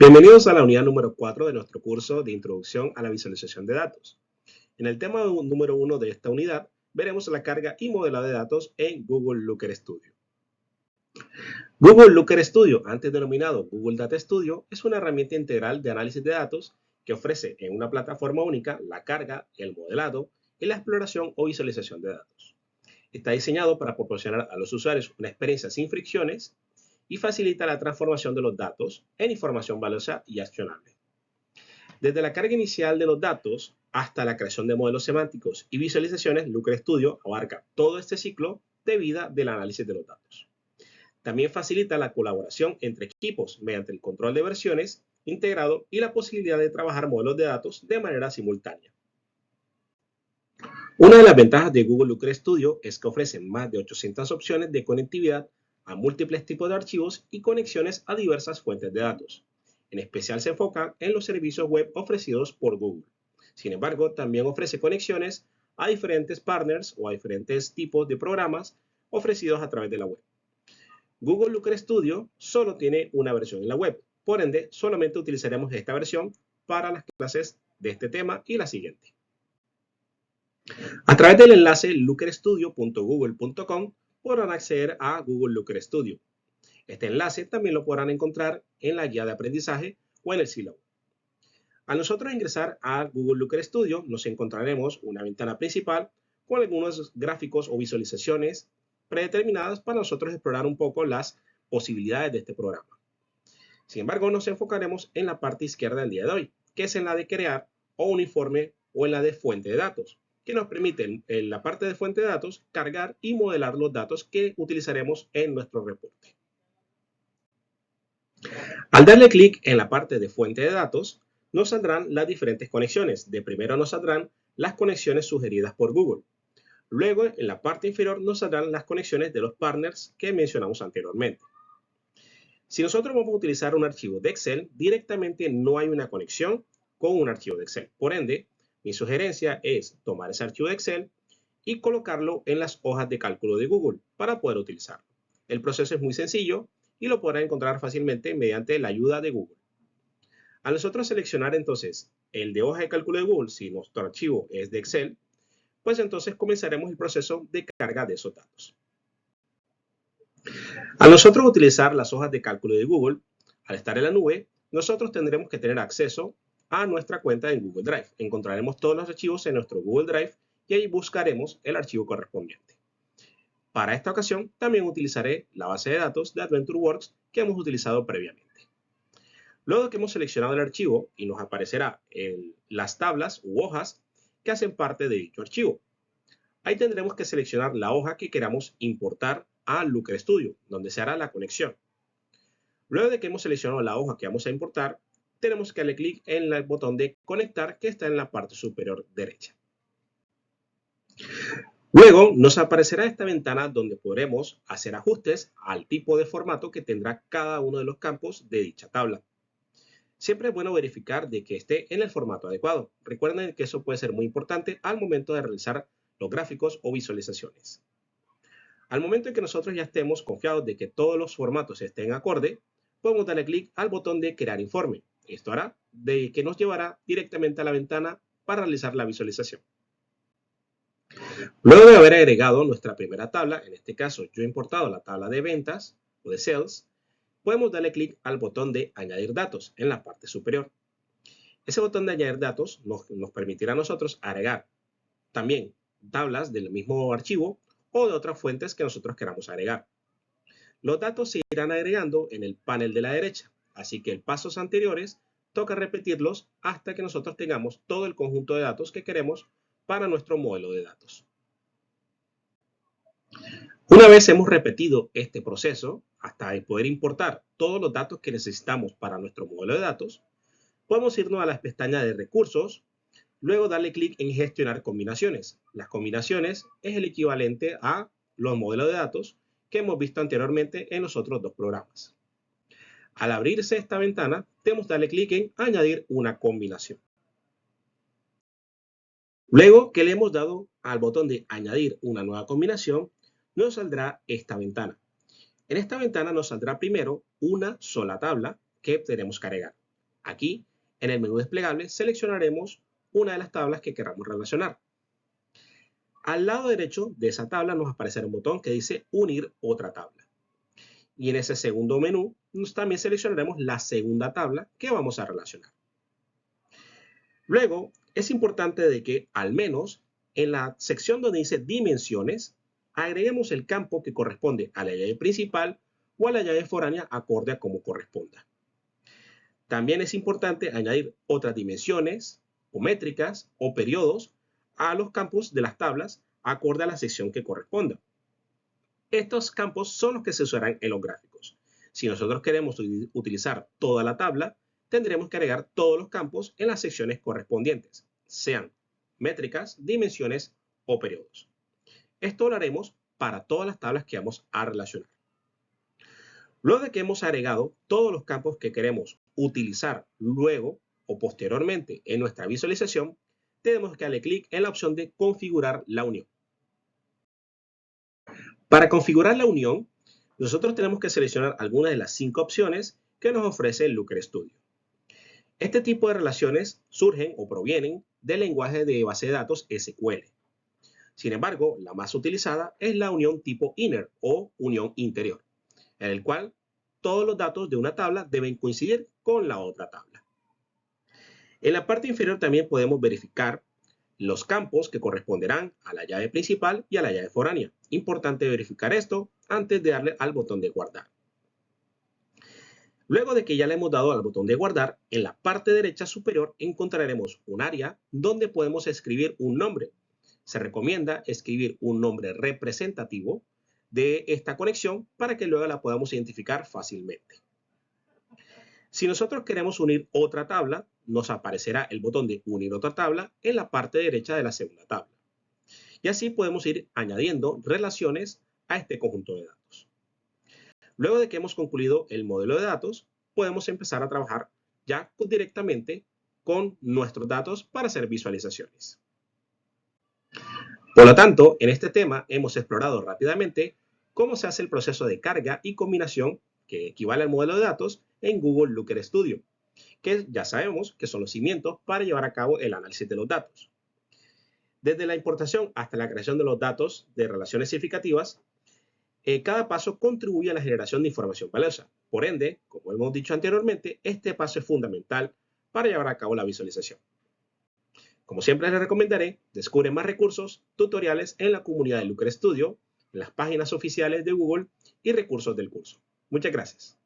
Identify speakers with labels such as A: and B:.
A: Bienvenidos a la unidad número 4 de nuestro curso de Introducción a la Visualización de Datos. En el tema número 1 de esta unidad, veremos la carga y modelado de datos en Google Looker Studio. Google Looker Studio, antes denominado Google Data Studio, es una herramienta integral de análisis de datos que ofrece en una plataforma única la carga, el modelado y la exploración o visualización de datos. Está diseñado para proporcionar a los usuarios una experiencia sin fricciones y facilita la transformación de los datos en información valiosa y accionable. Desde la carga inicial de los datos hasta la creación de modelos semánticos y visualizaciones, Looker Studio abarca todo este ciclo de vida del análisis de los datos. También facilita la colaboración entre equipos mediante el control de versiones integrado y la posibilidad de trabajar modelos de datos de manera simultánea. Una de las ventajas de Google Looker Studio es que ofrece más de 800 opciones de conectividad a múltiples tipos de archivos y conexiones a diversas fuentes de datos. En especial se enfoca en los servicios web ofrecidos por Google. Sin embargo, también ofrece conexiones a diferentes partners o a diferentes tipos de programas ofrecidos a través de la web. Google Looker Studio solo tiene una versión en la web, por ende, solamente utilizaremos esta versión para las clases de este tema y la siguiente. A través del enlace lookerstudio.google.com podrán acceder a Google Looker Studio. Este enlace también lo podrán encontrar en la guía de aprendizaje o en el sílabo. Al nosotros ingresar a Google Looker Studio, nos encontraremos una ventana principal con algunos gráficos o visualizaciones predeterminadas para nosotros explorar un poco las posibilidades de este programa. Sin embargo, nos enfocaremos en la parte izquierda del día de hoy, que es en la de crear o un informe o en la de fuente de datos, que nos permite en la parte de fuente de datos cargar y modelar los datos que utilizaremos en nuestro reporte. Al darle clic en la parte de fuente de datos, nos saldrán las diferentes conexiones. De primero nos saldrán las conexiones sugeridas por Google. Luego, en la parte inferior, nos saldrán las conexiones de los partners que mencionamos anteriormente. Si nosotros vamos a utilizar un archivo de Excel, directamente no hay una conexión con un archivo de Excel. Por ende, mi sugerencia es tomar ese archivo de Excel y colocarlo en las hojas de cálculo de Google para poder utilizarlo. El proceso es muy sencillo y lo podrán encontrar fácilmente mediante la ayuda de Google. Al nosotros seleccionar entonces el de hoja de cálculo de Google, si nuestro archivo es de Excel, pues entonces comenzaremos el proceso de carga de esos datos. Al nosotros utilizar las hojas de cálculo de Google, al estar en la nube, nosotros tendremos que tener acceso a nuestra cuenta en Google Drive. Encontraremos todos los archivos en nuestro Google Drive y ahí buscaremos el archivo correspondiente. Para esta ocasión, también utilizaré la base de datos de AdventureWorks que hemos utilizado previamente. Luego que hemos seleccionado el archivo y nos aparecerá las tablas u hojas que hacen parte de dicho archivo. Ahí tendremos que seleccionar la hoja que queramos importar a Looker Studio, donde se hará la conexión. Luego de que hemos seleccionado la hoja que vamos a importar, tenemos que darle clic en el botón de conectar que está en la parte superior derecha. Luego nos aparecerá esta ventana donde podremos hacer ajustes al tipo de formato que tendrá cada uno de los campos de dicha tabla. Siempre es bueno verificar de que esté en el formato adecuado. Recuerden que eso puede ser muy importante al momento de realizar los gráficos o visualizaciones. Al momento en que nosotros ya estemos confiados de que todos los formatos estén acorde, podemos darle clic al botón de crear informe. Esto hará de que nos llevará directamente a la ventana para realizar la visualización. Luego de haber agregado nuestra primera tabla, en este caso yo he importado la tabla de ventas o de sales, podemos darle clic al botón de añadir datos en la parte superior. Ese botón de añadir datos nos permitirá a nosotros agregar también tablas del mismo archivo o de otras fuentes que nosotros queramos agregar. Los datos se irán agregando en el panel de la derecha, así que en pasos anteriores toca repetirlos hasta que nosotros tengamos todo el conjunto de datos que queremos para nuestro modelo de datos. Una vez hemos repetido este proceso, hasta poder importar todos los datos que necesitamos para nuestro modelo de datos, podemos irnos a las pestañas de recursos, luego darle clic en gestionar combinaciones. Las combinaciones es el equivalente a los modelos de datos que hemos visto anteriormente en los otros dos programas. Al abrirse esta ventana, debemos darle clic en añadir una combinación. Luego que le hemos dado al botón de añadir una nueva combinación, nos saldrá esta ventana. En esta ventana nos saldrá primero una sola tabla que tenemos que agregar. Aquí, en el menú desplegable, seleccionaremos una de las tablas que queramos relacionar. Al lado derecho de esa tabla nos aparecerá un botón que dice Unir otra tabla. Y en ese segundo menú también seleccionaremos la segunda tabla que vamos a relacionar. Luego, es importante de que al menos en la sección donde dice dimensiones, agreguemos el campo que corresponde a la llave principal o a la llave foránea acorde a como corresponda. También es importante añadir otras dimensiones o métricas o periodos a los campos de las tablas acorde a la sección que corresponda. Estos campos son los que se usarán en los gráficos. Si nosotros queremos utilizar toda la tabla, tendremos que agregar todos los campos en las secciones correspondientes, sean métricas, dimensiones o periodos. Esto lo haremos para todas las tablas que vamos a relacionar. Luego de que hemos agregado todos los campos que queremos utilizar luego o posteriormente en nuestra visualización, tenemos que darle clic en la opción de configurar la unión. Para configurar la unión, nosotros tenemos que seleccionar alguna de las 5 opciones que nos ofrece el Looker Studio. Este tipo de relaciones surgen o provienen del lenguaje de base de datos SQL. Sin embargo, la más utilizada es la unión tipo inner o unión interior, en el cual todos los datos de una tabla deben coincidir con la otra tabla. En la parte inferior también podemos verificar los campos que corresponderán a la llave principal y a la llave foránea. Importante verificar esto antes de darle al botón de guardar. Luego de que ya le hemos dado al botón de guardar, en la parte derecha superior encontraremos un área donde podemos escribir un nombre. Se recomienda escribir un nombre representativo de esta conexión para que luego la podamos identificar fácilmente. Si nosotros queremos unir otra tabla, nos aparecerá el botón de unir otra tabla en la parte derecha de la segunda tabla. Y así podemos ir añadiendo relaciones a este conjunto de datos. Luego de que hemos concluido el modelo de datos, podemos empezar a trabajar ya directamente con nuestros datos para hacer visualizaciones. Por lo tanto, en este tema hemos explorado rápidamente cómo se hace el proceso de carga y combinación que equivale al modelo de datos en Google Looker Studio, que ya sabemos que son los cimientos para llevar a cabo el análisis de los datos. Desde la importación hasta la creación de los datos de relaciones significativas, cada paso contribuye a la generación de información valiosa. Por ende, como hemos dicho anteriormente, este paso es fundamental para llevar a cabo la visualización. Como siempre les recomendaré, descubre más recursos, tutoriales en la comunidad de Looker Studio, en las páginas oficiales de Google y recursos del curso. Muchas gracias.